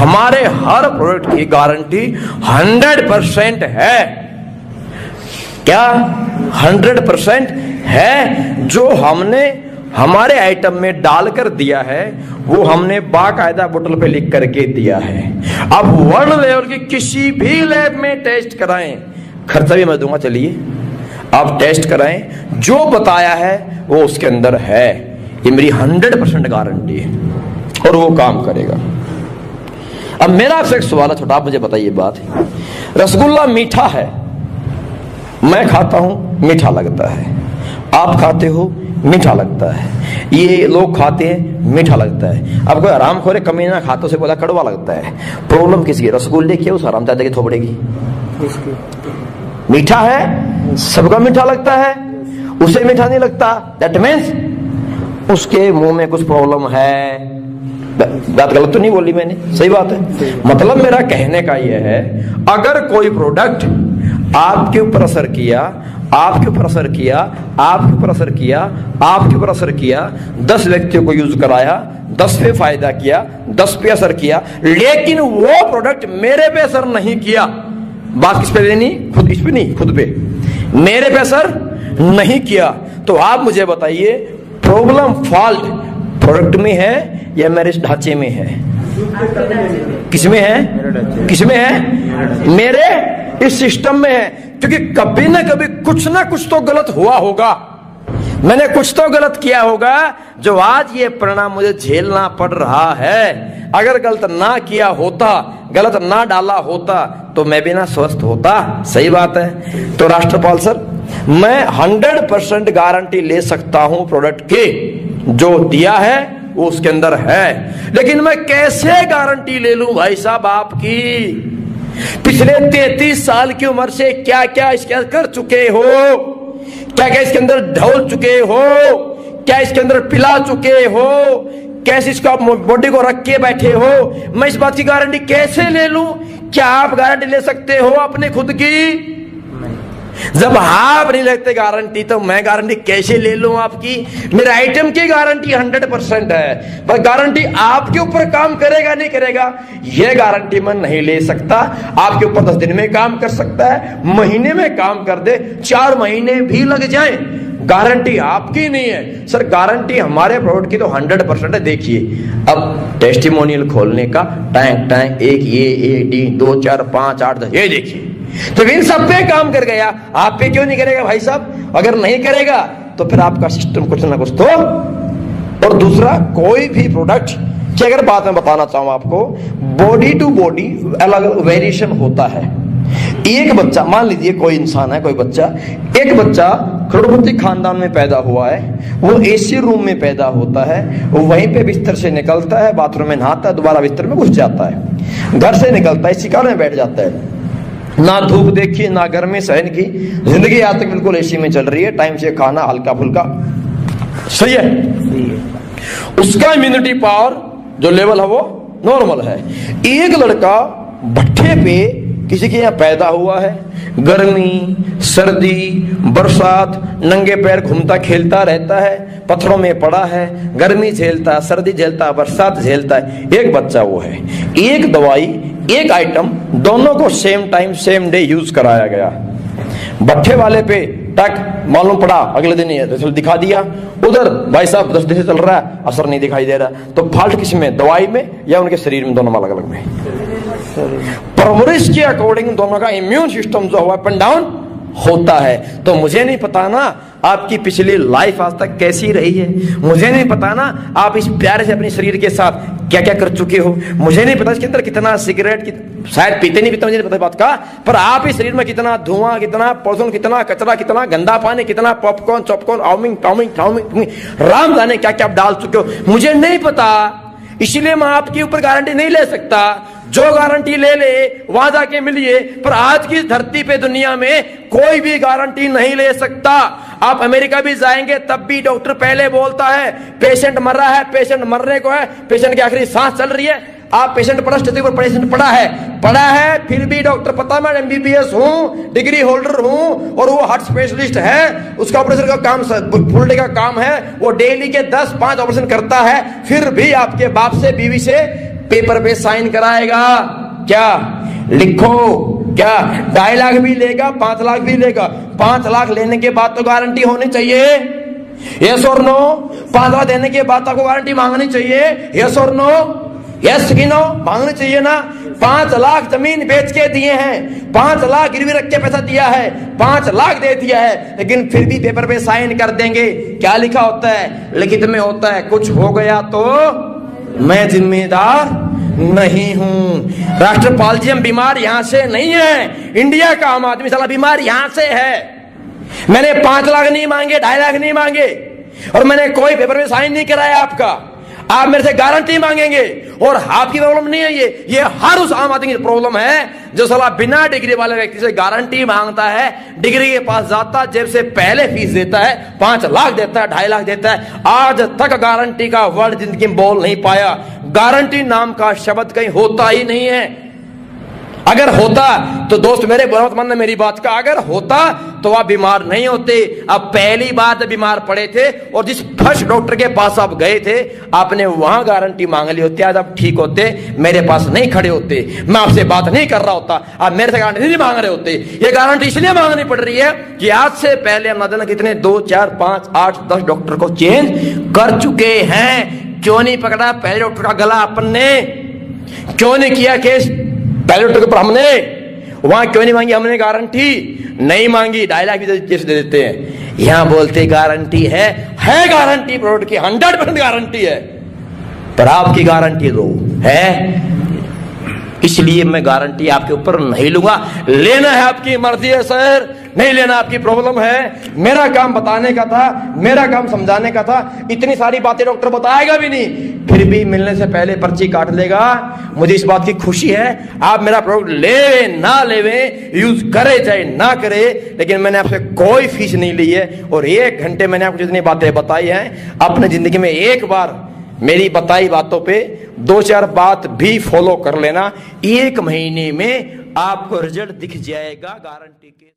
हमारे हर प्रोडक्ट की गारंटी 100% है। क्या 100% है? जो हमने हमारे आइटम में डालकर दिया है वो हमने बाकायदा बोतल पे लिख करके दिया है। अब वर्ल्ड लेवल की किसी भी लैब में टेस्ट कराएं, खर्चा भी मैं दूंगा, चलिए आप टेस्ट कराएं, जो बताया है वो उसके अंदर है। ये मेरी 100% गारंटी है और वो काम करेगा। अब मेरा आपसे एक सवाल है छोटा, आप मुझे बताइए बात। रसगुल्ला मीठा है, मैं खाता हूं मीठा लगता है, आप खाते हो मीठा लगता है, ये लोग खाते हैं मीठा लगता है। अब कोई हरामखोर कमीना खातों से बोला कड़वा लगता है, प्रॉब्लम किसकी? रसगुल्ले की, उस हरामजादे की थोपड़े की? मीठा है, सबका मीठा लगता है, उसे मीठा नहीं लगता, दैट मीन्स उसके मुंह में कुछ प्रॉब्लम है। बात गलत तो नहीं बोली मैंने? सही बात है। मतलब मेरा कहने का यह है, अगर कोई प्रोडक्ट आपके ऊपर असर किया, आपके ऊपर असर किया, आपके ऊपर असर किया, आपके ऊपर असर किया, 10 व्यक्तियों को यूज कराया, 10 पे फायदा किया, 10 पे असर किया, लेकिन वो प्रोडक्ट मेरे पे असर नहीं किया, बात किस पे देनी? खुद, इस पे नहीं, खुद पे, मेरे पे असर नहीं किया, तो आप मुझे बताइए प्रॉब्लम फॉल्ट प्रोडक्ट में है या मेरे इस ढांचे में है? किसमें है? किसमें है? मेरे इस सिस्टम में है। क्योंकि कभी ना कभी कुछ ना कुछ तो गलत हुआ होगा, मैंने कुछ तो गलत किया होगा जो आज ये परिणाम मुझे झेलना पड़ रहा है। अगर गलत ना किया होता, गलत ना डाला होता तो मैं भी ना स्वस्थ होता। सही बात है। तो राष्ट्रपाल सर, मैं 100% गारंटी ले सकता हूं प्रोडक्ट की, जो दिया है वो उसके अंदर है, लेकिन मैं कैसे गारंटी ले लूं भाई साहब आपकी? पिछले 33 साल की उम्र से क्या क्या इसके अंदर कर चुके हो, क्या क्या इसके अंदर ढोल चुके हो, क्या इसके अंदर पिला चुके हो, कैसे इसको आप बॉडी को रख के बैठे हो, मैं इस बात की गारंटी कैसे ले लूं? क्या आप गारंटी ले सकते हो अपने खुद की? जब आप नहीं लेते गारंटी तो मैं गारंटी कैसे ले लूं आपकी? मेरे आइटम की गारंटी 100% है, पर गारंटी आपके ऊपर काम करेगा नहीं करेगा यह गारंटी मैं नहीं ले सकता। आपके ऊपर 10 दिन में काम कर सकता है, महीने में काम कर दे, 4 महीने भी लग जाए, गारंटी आपकी नहीं है। सर गारंटी हमारे प्रोडक्ट की तो 100% है। देखिए अब टेस्टिमोनियल खोलने का टैंक टैंक, एक ये, एक डी, 2 4 5 8 10, ये देखिए, तो इन सब पे काम कर गया, आप पे क्यों नहीं करेगा भाई साहब? अगर नहीं करेगा तो फिर आपका सिस्टम कुछ ना कुछ तो। और दूसरा, कोई भी प्रोडक्ट की अगर बात मैं बताना चाहूं आपको, बॉडी टू बॉडी अलग वेरिएशन होता है। एक बच्चा, मान लीजिए कोई इंसान है, कोई बच्चा, एक बच्चा करोड़पति खानदान में पैदा हुआ है, वो एसी रूम में पैदा होता है, वो वहीं पे बिस्तर से निकलता है, बाथरूम में नहाता है, दोबारा बिस्तर में घुस जाता है, घर से निकलता है, शिकार में बैठ जाता है, ना धूप देखी ना गर्मी सहन की, जिंदगी आज तक बिल्कुल एसी में चल रही है, टाइम से खाना हल्का फुल्का, सही है। उसका इम्यूनिटी पावर जो लेवल है वो नॉर्मल है। एक लड़का भट्ठे पे किसी के यहाँ पैदा हुआ है, गर्मी सर्दी बरसात, नंगे पैर घूमता खेलता रहता है, पत्थरों में पड़ा है, गर्मी झेलता, सर्दी झेलता, बरसात झेलता है, एक बच्चा वो है। एक दवाई, एक आइटम, दोनों को same time same day use कराया गया। भट्ठे वाले पे टक मालूम पड़ा, अगले दिन रिजल्ट दिखा दिया, उधर भाई साहब 10 दिन से चल रहा है, असर नहीं दिखाई दे रहा। तो फॉल्ट किसमें? दवाई में या उनके शरीर में? दोनों अलग अलग में। परवरिश के अकॉर्डिंग दोनों का इम्यून सिस्टम जो हुआ अप एंड डाउन होता है। तो मुझे नहीं पता ना आपकी पिछली लाइफ आज तक कैसी रही है, मुझे नहीं पता ना आप इस प्यारे से अपने शरीर के साथ क्या क्या कर चुके हो, मुझे नहीं पता इसके अंदर कितना सिगरेट, शायद पीते नहीं पीते, मुझे नहीं पता बात का, पर आप इस शरीर में कितना धुआं, कितना पॉल्यूशन, कितना कचरा, कितना गंदा पानी, कितना पॉपकॉर्न चॉपकॉर्न, आउमिंग टाउमिंग, राम जाने क्या क्या आप डाल चुके हो, मुझे नहीं पता। इसलिए मैं आपके ऊपर गारंटी नहीं ले सकता। जो गारंटी ले ले वहां जाके मिलिए, पर आज की धरती पे दुनिया में कोई भी गारंटी नहीं ले सकता। आप अमेरिका भी जाएंगे तब भी डॉक्टर पहले बोलता है पेशेंट मर रहा है, पेशेंट मरने को है, पेशेंट की आखिरी सांस चल रही है, आप पेशेंट पड़ा, स्टेज पर पेशेंट पड़ा है, फिर भी डॉक्टर पता मैं MBBS हूं, डिग्री होल्डर हूं, और वो हार्ट स्पेशलिस्ट है, उसका ऑपरेशन का काम फुल डे का काम है, वो डेली के 10-5 ऑपरेशन करता है, फिर भी आपके बाप से बीवी से पेपर पे साइन कराएगा, क्या लिखो, क्या 2.5 लाख भी लेगा, 5 लाख भी लेगा। 5 लाख लेने के बाद तो गारंटी होनी चाहिए, यस और नो। 5 लाख देने के बाद आपको गारंटी मांगनी चाहिए, यस और नो, यस कि नो, मांगनी चाहिए ना। 5 लाख जमीन बेच के दिए हैं, 5 लाख गिरवी रख के पैसा दिया है, 5 लाख दे दिया है, लेकिन फिर भी पेपर पे साइन कर देंगे। क्या लिखा होता है? लिखित में होता है, कुछ हो गया तो मैं जिम्मेदार नहीं हूं। राष्ट्रपाल जी, हम बीमार यहां से नहीं है, इंडिया का आम आदमी साला बीमार यहां से है। मैंने 5 लाख नहीं मांगे, 2.5 लाख नहीं मांगे, और मैंने कोई पेपर में साइन नहीं कराया आपका। आप मेरे से गारंटी मांगेंगे, और आपकी प्रॉब्लम नहीं है ये हर उस आम आदमी की प्रॉब्लम है जो साला बिना डिग्री वाले व्यक्ति से गारंटी मांगता है। डिग्री के पास जाता, जेब से पहले फीस देता है, 5 लाख देता है, 2.5 लाख देता है, आज तक गारंटी का वर्ड जिंदगी में बोल नहीं पाया। गारंटी नाम का शब्द कहीं होता ही नहीं है। अगर होता तो दोस्त मेरे बुरा मत मानना मेरी बात का, अगर होता तो आप बीमार नहीं होते। अब पहली बार जब बीमार पड़े थे और जिस फर्स्ट डॉक्टर के पास आप गए थे, आपने वहां गारंटी मांग ली होती, आज आप ठीक होते, मेरे पास नहीं खड़े होते, मैं आपसे बात नहीं कर रहा होता, आप मेरे से गारंटी नहीं मांग रहे होते। ये गारंटी इसलिए मांगनी पड़ रही है कि आज से पहले हम ना जाने कितने 2, 4, 5, 8, 10 डॉक्टर को चेंज कर चुके हैं। क्यों नहीं पकड़ा पहले डॉक्टर का गला अपन ने? क्यों नहीं किया केस पहले डॉक्टर के ऊपर हमने? वहां क्यों नहीं मांगी हमने गारंटी? नहीं मांगी, 2.5 लाख भी केस दे देते हैं। यहां बोलते गारंटी है गारंटी प्रोडक्ट की 100% गारंटी है, पर आपकी गारंटी दो है, इसलिए मैं गारंटी आपके ऊपर नहीं लूंगा। लेना है आपकी मर्जी है सर, नहीं लेना आपकी प्रॉब्लम है। मेरा काम बताने का था, मेरा काम समझाने का था। इतनी सारी बातें डॉक्टर बताएगा भी नहीं, फिर भी मिलने से पहले पर्ची काट लेगा। मुझे इस बात की खुशी है, आप मेरा प्रोडक्ट ले ना लेवे, यूज करे चाहे ना करे, लेकिन मैंने आपसे कोई फीस नहीं ली है। और 1 घंटे मैंने आपको जितनी बातें बताई हैं, अपने जिंदगी में एक बार मेरी बताई बातों पे 2-4 बात भी फॉलो कर लेना, 1 महीने में आपको रिजल्ट दिख जाएगा गारंटी के।